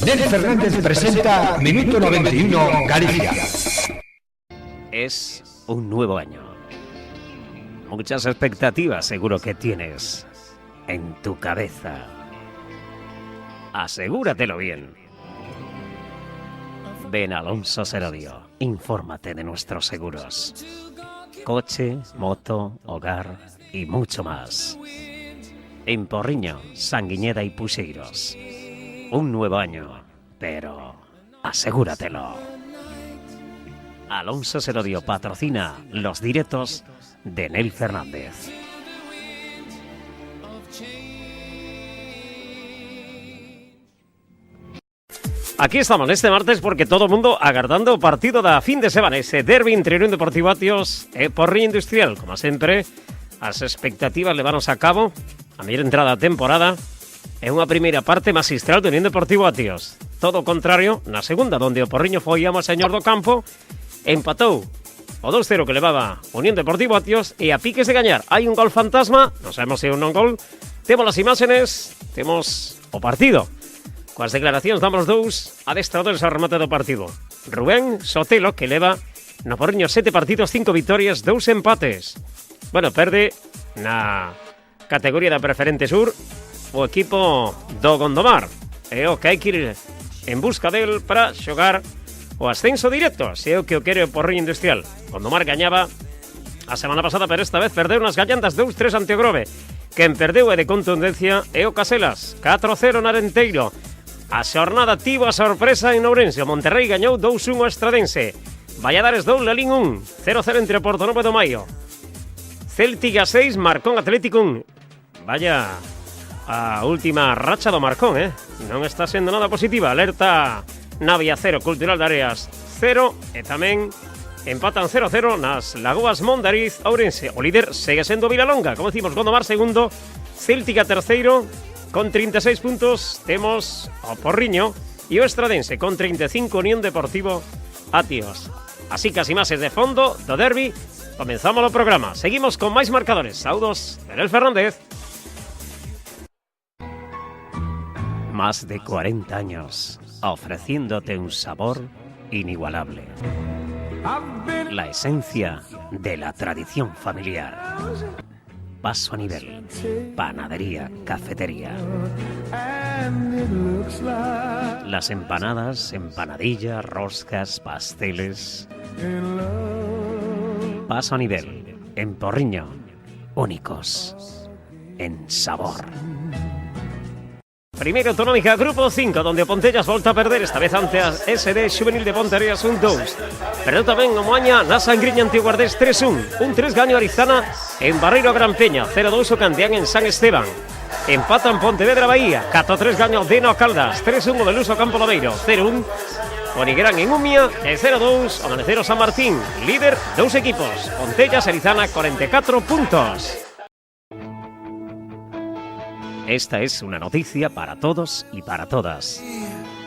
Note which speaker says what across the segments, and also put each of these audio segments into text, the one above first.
Speaker 1: Nel Fernández presenta Minuto 91 Galicia.
Speaker 2: Es un nuevo año. Muchas expectativas seguro que tienes en tu cabeza. Asegúratelo bien. Ven a Alonso Serodio, infórmate de nuestros seguros. Coche, moto, hogar y mucho más. En Porriño, Sanguiñeda y Puxeiros. Un nuevo año, pero asegúratelo. Alonso Serodio patrocina los directos de Nel Fernández. Aquí estamos este martes porque todo el mundo agardando o partido da fin de semana, ese derbi entre Unión Deportivo Atios e Porriño Industrial. Como sempre, as expectativas levanos a cabo a mellor entrada da temporada e unha primeira parte magistral do Unión Deportivo Atios. Todo o contrario na segunda, onde o Porriño foi amo señor do campo, empatou o 2-0 que levaba Unión Deportivo Atios e a piques de gañar. Hai un gol fantasma, non sabemos se é un non gol. Temos as imágenes, temos o partido. Coas declaracións damos dous adestradores ao remate do partido. Rubén Sotelo, que leva no Porriño 7 partidos, 5 vitorias, 2 empates. Bueno, perde na categoría da Preferente Sur o equipo do Gondomar. É o que hai que ir en busca del para xogar o ascenso directo. Se é o que o quere o Porriño Industrial. Gondomar gañaba a semana pasada, pero esta vez perdeu nas gallantas 2-3 ante o Grove. Quen perdeu é de contundencia é o Caselas, 4-0 na Arenteiro. A xornada tivo a sorpresa en Ourense. O Monterrey gañou 2-1 ao Estradense. Valladares 2, Lalín 1, 0-0 entre Porto Novo do Maio. Celtic a 6, Marcón Atlético 1. Vaya a última racha do Marcón, non está sendo nada positiva. Alerta Navia 0, Cultural de Areas 0 e tamén empatan 0-0 nas Lagoas Mondariz Ourense. O líder segue sendo Vilalonga, como decimos, Gondomar segundo, Celtic a terceiro con 36 puntos. Temos o Porriño e o Estradense con 35, Unión Deportivo Atios. Así que as imaxes de fondo do derbi, comenzamos o programa. Seguimos con máis marcadores. Saúdos de Nel Fernández. Más de 40 años ofreciéndote un sabor inigualable. La esencia de la tradición familiar. Paso a nivel, panadería, cafetería. Las empanadas, empanadillas, roscas, pasteles. Paso a nivel, en Porriño, únicos en sabor. Primeira autonómica, Grupo 5, donde o Pontellas volta a perder, esta vez ante a SD Xuvenil de Ponteareas 1-2. Perdeu tamén o Moaña na Sangriña ante o Guardés 3-1. 1-3 gaño Arizana en Barreiro a Gran Peña, 0-2 o Candeán en San Esteban. Empatan Pontevedra Bahía, 4-3 gaño Deno a Caldas, 3-1 o Beluso Campo Laveiro, 0-1 o Nigrán en Umia e 0-2 o Manecero San Martín. Líder, dous equipos, Pontellas e Arizana, 44 puntos. Esta es una noticia para todos y para todas,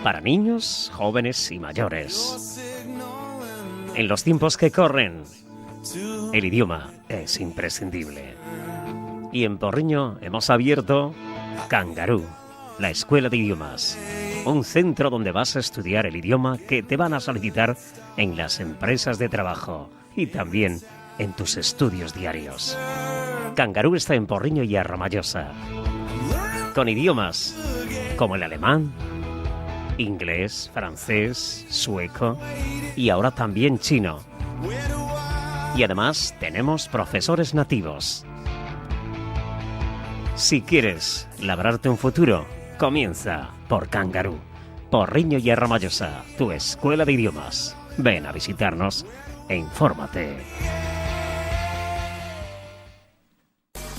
Speaker 2: para niños, jóvenes y mayores. En los tiempos que corren, el idioma es imprescindible. Y en Porriño hemos abierto Cangarú, la escuela de idiomas, un centro donde vas a estudiar el idioma que te van a solicitar en las empresas de trabajo y también en tus estudios diarios. Cangarú está en Porriño y Arromallosa, con idiomas como el alemán, inglés, francés, sueco y ahora también chino. Y además tenemos profesores nativos. Si quieres labrarte un futuro, comienza por Cangarú, Porriño y Arromallosa, tu escuela de idiomas. Ven a visitarnos e infórmate.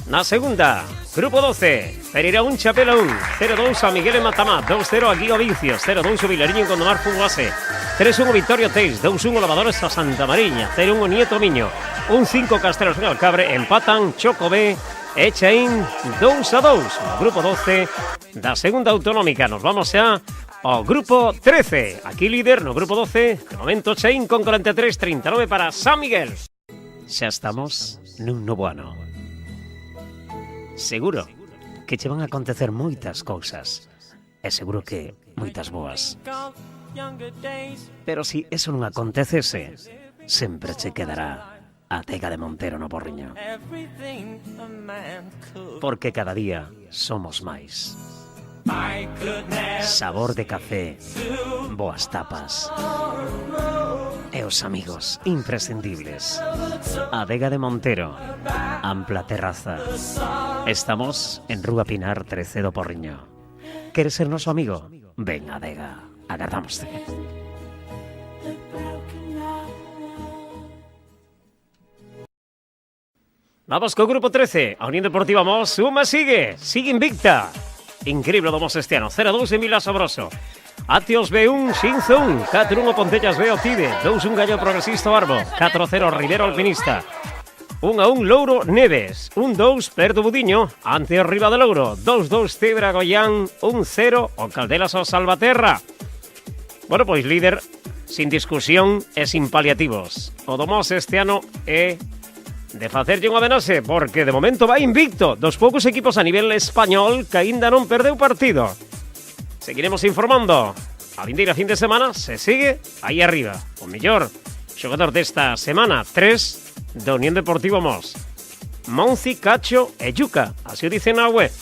Speaker 2: Na segunda, Grupo 12, Pereira 1, Chapela 1, 0-2 a Miguel en Matamá, 2-0 a Guío Vincios, 0-2 o Vilariño en Gondomar Fuguase, 3-1 Victorio Teix, 2-1 Lavadores a Santa Mariña, 0-1 Nieto Miño, 1-5 Castelos en Alcabre, empatan Choco B e Chaín 2-2. No Grupo 12 da segunda autonómica, nos vamos xa ao Grupo 13, aquí líder no Grupo 12, de momento Chaín con 43, 39 para San Miguel. Xa estamos nun novo ano. Seguro que che van a acontecer moitas cousas. E seguro que moitas boas. Pero si eso non acontecese, sempre che quedará a Adega de Montero no Porriño. Porque cada día somos máis. Sabor de café, boas tapas e os amigos imprescindibles. Adega de Montero, ampla terraza. Estamos en Rúa Pinar 13 do Porriño. Queres ser noso amigo? Ven a Adega, agardámoste. Vamos co grupo 13, a Unión Deportiva Mos, suma sigue invicta. Increíble do Mos este ano, 0-2 en Vila Sabroso. Atios B1, Xinzón, 4-1 o Pontellas B o Tide, 2-1 Gallo Progresista Barbo, 4-0 Rivero Alpinista, 1-1 Louro Neves, 1-2 Perto Budiño, ante o Riba de Louro, 2-2 Tebra Goián, 1-0 o Caldelas o Salvaterra. Bueno, pois líder, sin discusión e sin paliativos. O do Mos este ano é de facerlle unha venose, porque de momento vai invicto, dos poucos equipos a nivel español que aínda non perdeu partido. Seguiremos informando. A vindeira fin de semana se sigue aí arriba. O mellor xogador desta semana, 3 da Unión Deportiva Mos. Monci, Cacho e Yuca, así o dicen na web.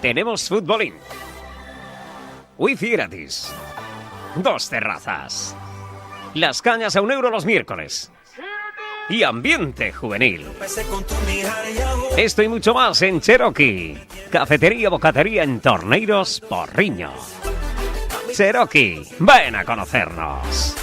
Speaker 2: tenemos futbolín, wifi gratis, 2 terrazas, las cañas a €1 los miércoles y ambiente juvenil. Esto y mucho más en Cherokee. Cafetería, bocatería en Torneiros, Porriño. Cherokee, ven a conocernos.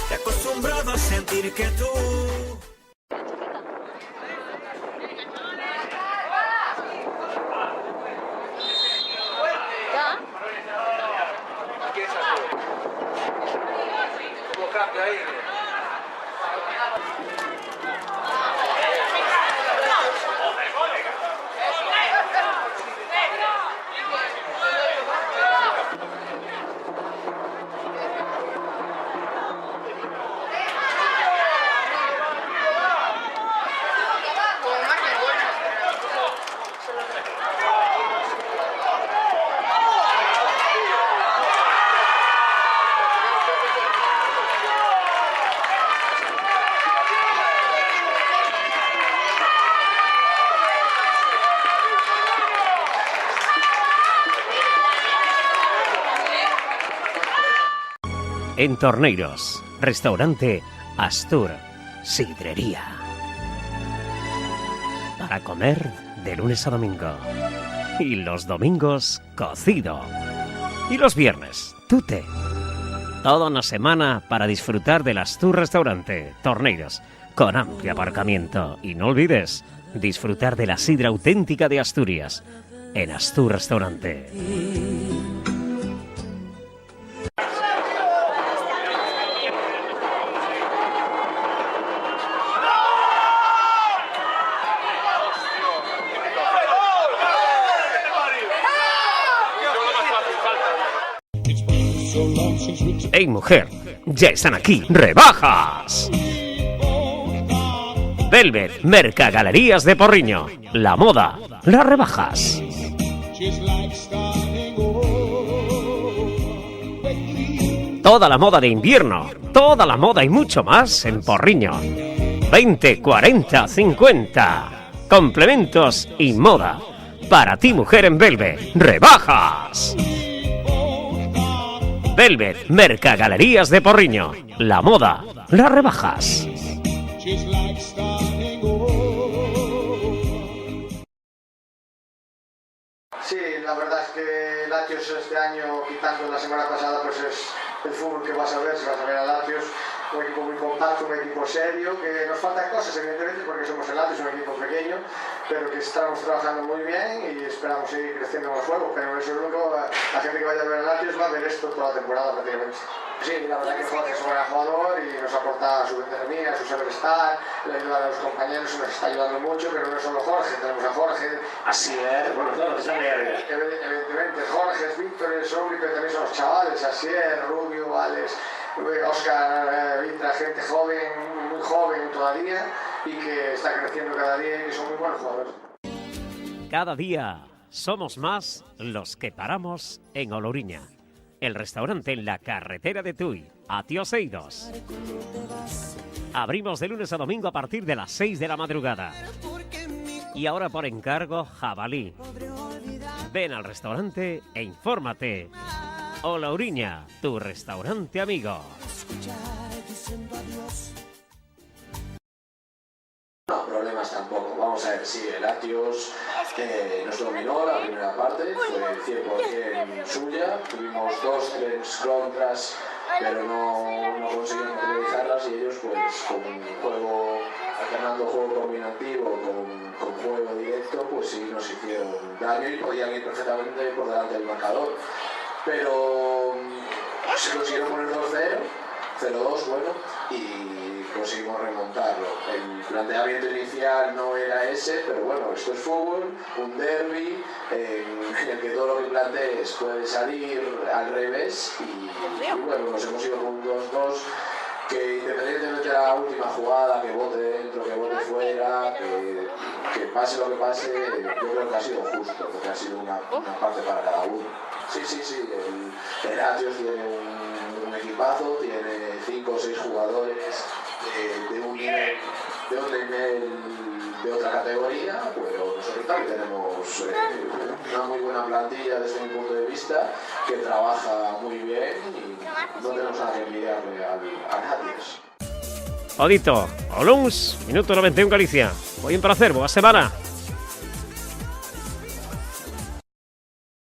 Speaker 2: En Torneiros, restaurante Astur, sidrería. Para comer de lunes a domingo. Y los domingos, cocido. Y los viernes, tute. Toda una semana para disfrutar del Astur Restaurante, Torneiros, con amplio aparcamiento. Y no olvides disfrutar de la sidra auténtica de Asturias, en Astur Restaurante. ¡Ey, mujer! ¡Ya están aquí! ¡Rebajas! Velvet, Mercagalerías de Porriño. La moda, las rebajas. Toda la moda de invierno, toda la moda y mucho más en Porriño. 20, 40, 50. Complementos y moda. Para ti, mujer, en Velvet. ¡Rebajas! Velvet, Mercagalerías de Porriño. La moda, las rebajas.
Speaker 3: Sí, la verdad es que Latios este año, quitando la semana pasada, pues es el fútbol que vas a ver, si vas a ver a Latios, un equipo muy compacto, un equipo serio, que nos faltan cosas evidentemente porque somos el Latios, un equipo pequeño, pero que estamos trabajando muy bien y esperamos seguir creciendo en el juego, pero eso es lo que la gente que vaya a ver a Latios va a ver esto toda la temporada prácticamente. Sí, la verdad que Jorge es un gran jugador y nos aporta su veteranía, su saber estar, la ayuda de los compañeros nos está ayudando mucho, pero no solo Jorge, tenemos a Jorge, Asier, bueno, todos, evidentemente Jorge, es Víctor, es Sobri, pero también son los chavales, Asier, Rubio, Alex, Oscar, Vitra, gente joven, muy joven todavía y que está creciendo cada día y son muy buenos jugadores.
Speaker 2: Cada día somos más los que paramos en Oloriña. El restaurante en la carretera de Tui, a Tioseidos. Abrimos de lunes a domingo a partir de las 6 de la madrugada. Y ahora por encargo, jabalí. Ven al restaurante e infórmate. Oloriña, tu restaurante amigo.
Speaker 3: No, problemas tampoco. Vamos a ver, sí, el Latios nos dominó la primera parte, fue 100% suya. Tuvimos 2-3 contras, pero no conseguimos utilizarlas y ellos pues con juego, alternando juego combinativo con juego directo, pues sí nos hicieron daño y podían ir perfectamente por delante del marcador. Pero se consiguieron poner 2-0, 0-2, bueno, y conseguimos remontarlo. El planteamiento inicial no era ese, pero bueno, esto es fútbol, un derbi, en el que todo lo que plantees puede salir al revés, y bueno, nos hemos ido con 2-2, que independientemente de la última jugada, que bote dentro, que bote fuera, que pase lo que pase, yo creo que ha sido justo, porque ha sido una parte para cada uno. Sí, el Latios tiene un equipazo, tiene 5 o 6 jugadores de un nivel de otro nivel, de otra categoría, pero nosotros también tenemos una muy buena plantilla desde mi punto de vista, que trabaja muy bien y no tenemos nada que envidiarle a nadie.
Speaker 2: Odito, Oluns, minuto 91 Galicia. Foi un placer, boa semana.